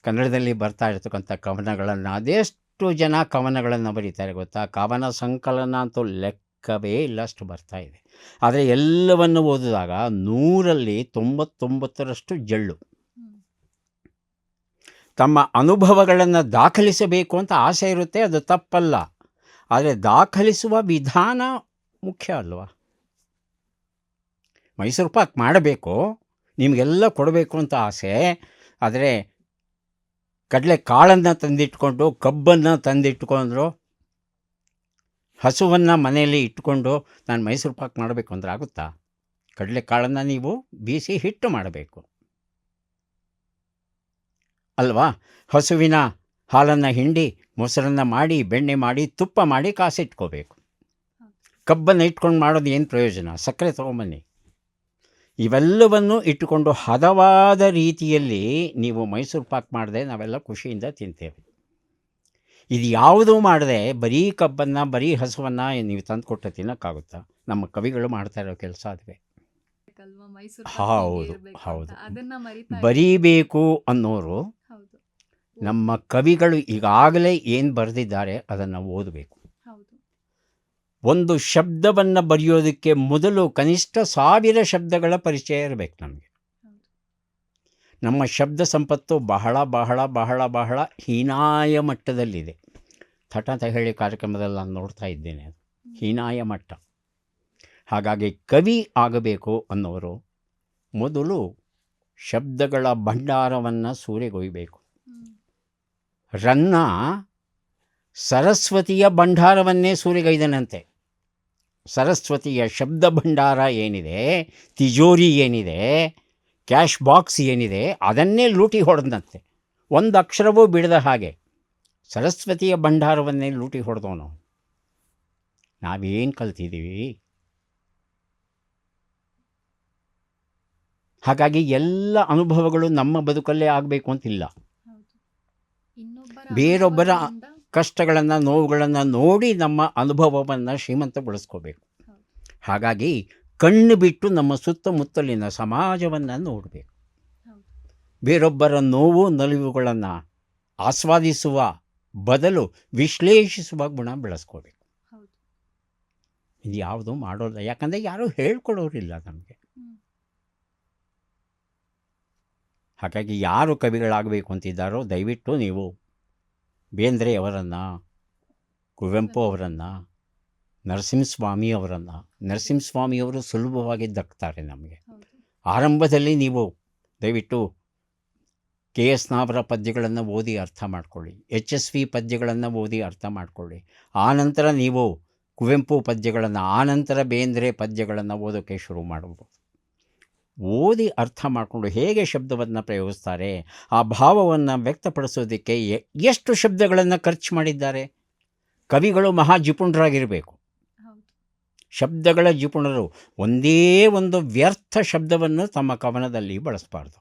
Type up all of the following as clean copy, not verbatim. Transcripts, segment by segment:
ಕನ್ನಡದಲ್ಲಿ ಬರ್ತಾ ಇರ್ತಕ್ಕಂಥ ಕವನಗಳನ್ನು ಅದೆಷ್ಟು ಜನ ಕವನಗಳನ್ನು ಬರೀತಾರೆ ಗೊತ್ತಾ? ಕವನ ಸಂಕಲನ ಅಂತೂ ಲೆಕ್ಕವೇ ಇಲ್ಲಷ್ಟು ಬರ್ತಾ ಇದೆ. ಆದರೆ ಎಲ್ಲವನ್ನು ಓದಿದಾಗ 100ರಲ್ಲಿ 99ರಷ್ಟು ಜಳ್ಳು. ತಮ್ಮ ಅನುಭವಗಳನ್ನು ದಾಖಲಿಸಬೇಕು ಅಂತ ಆಸೆ ಇರುತ್ತೆ, ಅದು ತಪ್ಪಲ್ಲ. ಆದರೆ ದಾಖಲಿಸುವ ವಿಧಾನ ಮುಖ್ಯ ಅಲ್ವಾ? ಮೈಸೂರು ಪಾಕ್ ಮಾಡಬೇಕು, ನಿಮಗೆಲ್ಲ ಕೊಡಬೇಕು ಅಂತ ಆಸೆ. ಆದರೆ ಕಡಲೆ ಕಾಳನ್ನು ತಂದಿಟ್ಕೊಂಡು, ಕಬ್ಬನ್ನು ತಂದಿಟ್ಕೊಂಡ್ರು, ಹಸುವನ್ನು ಮನೆಯಲ್ಲಿ ಇಟ್ಕೊಂಡು ನಾನು ಮೈಸೂರು ಪಾಕ್ ಮಾಡಬೇಕು ಅಂದ್ರೆ ಆಗುತ್ತಾ? ಕಡಲೆ ಕಾಳನ್ನು ನೀವು ಬೀಸಿ ಹಿಟ್ಟು ಮಾಡಬೇಕು ಅಲ್ವಾ? ಹಸುವಿನ ಹಾಲನ್ನು ಹಿಂಡಿ, ಮೊಸರನ್ನು ಮಾಡಿ, ಬೆಣ್ಣೆ ಮಾಡಿ, ತುಪ್ಪ ಮಾಡಿ ಕಾಸಿಟ್ಕೋಬೇಕು. ಕಬ್ಬನ್ನು ಇಟ್ಕೊಂಡು ಮಾಡೋದು ಏನು ಪ್ರಯೋಜನ? ಸಕ್ಕರೆ ತೊಗೊಂಬನ್ನಿ. ಇವೆಲ್ಲವನ್ನು ಇಟ್ಟುಕೊಂಡು ಹದವಾದ ರೀತಿಯಲ್ಲಿ ನೀವು ಮೈಸೂರು ಪಾಕ್ ಮಾಡಿದೆ ನಾವೆಲ್ಲ ಖುಷಿಯಿಂದ ತಿಂತೇವೆ. ಇದು ಯಾವುದೂ ಮಾಡದೆ ಬರೀ ಕಬ್ಬನ್ನು, ಬರೀ ಹಸುವನ್ನು ನೀವು ತಂದು ಕೊಟ್ಟು ತಿನ್ನೋಕ್ಕಾಗುತ್ತಾ? ನಮ್ಮ ಕವಿಗಳು ಮಾಡ್ತಾ ಇರೋ ಕೆಲಸ ಅದುವೇ. ಹೌದು ಹೌದು, ಬರೀಬೇಕು ಅನ್ನೋರು ನಮ್ಮ ಕವಿಗಳು ಈಗಾಗಲೇ ಏನು ಬರೆದಿದ್ದಾರೆ ಅದನ್ನು ಓದಬೇಕು. ಒಂದು ಶಬ್ದವನ್ನು ಬರೆಯೋದಕ್ಕೆ ಮೊದಲು ಕನಿಷ್ಠ 1000 ಶಬ್ದಗಳ ಪರಿಚಯ ಇರಬೇಕು ನಮಗೆ. ನಮ್ಮ ಶಬ್ದ ಸಂಪತ್ತು ಬಹಳ ಬಹಳ ಬಹಳ ಬಹಳ ಹೀನಾಯ ಮಟ್ಟದಲ್ಲಿದೆ. ಥಟ ಅಂತ ಹೇಳಿ ಕಾರ್ಯಕ್ರಮದಲ್ಲಿ ನಾನು ನೋಡ್ತಾ ಇದ್ದೇನೆ, ಅದು ಹೀನಾಯ ಮಟ್ಟ. ಹಾಗಾಗಿ ಕವಿ ಆಗಬೇಕು ಅನ್ನೋರು ಮೊದಲು ಶಬ್ದಗಳ ಭಂಡಾರವನ್ನು ಸೂರೆಗೊಯ್ಯಬೇಕು. ರನ್ನ ಸರಸ್ವತಿಯ ಭಂಡಾರವನ್ನೇ ಸೂರೆಗೈದನಂತೆ. ಸರಸ್ವತಿಯ ಶಬ್ದ ಭಂಡಾರ ಏನಿದೆ, ತಿಜೋರಿ ಏನಿದೆ, ಕ್ಯಾಶ್ ಬಾಕ್ಸ್ ಏನಿದೆ, ಅದನ್ನೇ ಲೂಟಿ ಹೊಡೆದಂತೆ. ಒಂದು ಅಕ್ಷರವೂ ಬಿಡದ ಹಾಗೆ ಸರಸ್ವತಿಯ ಭಂಡಾರವನ್ನೇ ಲೂಟಿ ಹೊಡೆದವನು. ನಾವೇನು ಕಲ್ತಿದ್ದೀವಿ? ಹಾಗಾಗಿ ಎಲ್ಲ ಅನುಭವಗಳು ನಮ್ಮ ಬದುಕಲ್ಲೇ ಆಗಬೇಕು ಅಂತಿಲ್ಲ. ಬೇರೊಬ್ಬರ ಕಷ್ಟಗಳನ್ನು, ನೋವುಗಳನ್ನು ನೋಡಿ ನಮ್ಮ ಅನುಭವವನ್ನು ಶ್ರೀಮಂತಗೊಳಿಸ್ಕೋಬೇಕು. ಹಾಗಾಗಿ ಕಣ್ಣು ಬಿಟ್ಟು ನಮ್ಮ ಸುತ್ತಮುತ್ತಲಿನ ಸಮಾಜವನ್ನು ನೋಡಬೇಕು. ಬೇರೊಬ್ಬರ ನೋವು ನಲಿವುಗಳನ್ನು ಆಸ್ವಾದಿಸುವ ಬದಲು ವಿಶ್ಲೇಷಿಸುವ ಗುಣ ಬೆಳೆಸ್ಕೋಬೇಕು. ಇದು ಯಾವುದೂ ಮಾಡೋಲ್ಲ, ಯಾಕಂದರೆ ಯಾರೂ ಹೇಳ್ಕೊಡೋರಿಲ್ಲ ನಮಗೆ. ಹಾಗಾಗಿ ಯಾರು ಕವಿಗಳಾಗಬೇಕು ಅಂತಿದ್ದಾರೋ ದಯವಿಟ್ಟು ನೀವು ಬೇಂದ್ರೆ ಅವರನ್ನು, ಕುವೆಂಪು ಅವರನ್ನು, ನರಸಿಂಹಸ್ವಾಮಿಯವರು ಸುಲಭವಾಗಿ ದಕ್ತಾರೆ ನಮಗೆ. ಆರಂಭದಲ್ಲಿ ನೀವು ದಯವಿಟ್ಟು KS ನಾವರ ಪದ್ಯಗಳನ್ನು ಓದಿ ಅರ್ಥ ಮಾಡ್ಕೊಳ್ಳಿ, HSV ಪದ್ಯಗಳನ್ನು ಓದಿ ಅರ್ಥ ಮಾಡ್ಕೊಳ್ಳಿ. ಆನಂತರ ನೀವು ಕುವೆಂಪು ಪದ್ಯಗಳನ್ನು, ಆನಂತರ ಬೇಂದ್ರೆ ಪದ್ಯಗಳನ್ನು ಓದೋಕ್ಕೆ ಶುರು ಮಾಡಬಹುದು. ಓದಿ ಅರ್ಥ ಮಾಡಿಕೊಂಡು ಹೇಗೆ ಶಬ್ದವನ್ನು ಪ್ರಯೋಗಿಸ್ತಾರೆ, ಆ ಭಾವವನ್ನು ವ್ಯಕ್ತಪಡಿಸೋದಕ್ಕೆ ಎಷ್ಟು ಶಬ್ದಗಳನ್ನು ಖರ್ಚು ಮಾಡಿದ್ದಾರೆ. ಕವಿಗಳು ಮಹಾ ಜಿಪುಣರಾಗಿರಬೇಕು, ಶಬ್ದಗಳ ಜಿಪುಣರು. ಒಂದೇ ಒಂದು ವ್ಯರ್ಥ ಶಬ್ದವನ್ನು ತಮ್ಮ ಕವನದಲ್ಲಿ ಬಳಸಬಾರ್ದು.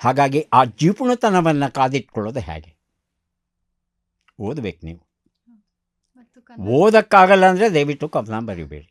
ಹಾಗಾಗಿ ಆ ಜಿಪುಣತನವನ್ನು ಕಾದಿಟ್ಕೊಳ್ಳೋದು ಹೇಗೆ? ಓದಬೇಕು ನೀವು. ಓದಕ್ಕಾಗಲ್ಲ ಅಂದರೆ ದಯವಿಟ್ಟು ಕವನ ಬರೀಬೇಡಿ.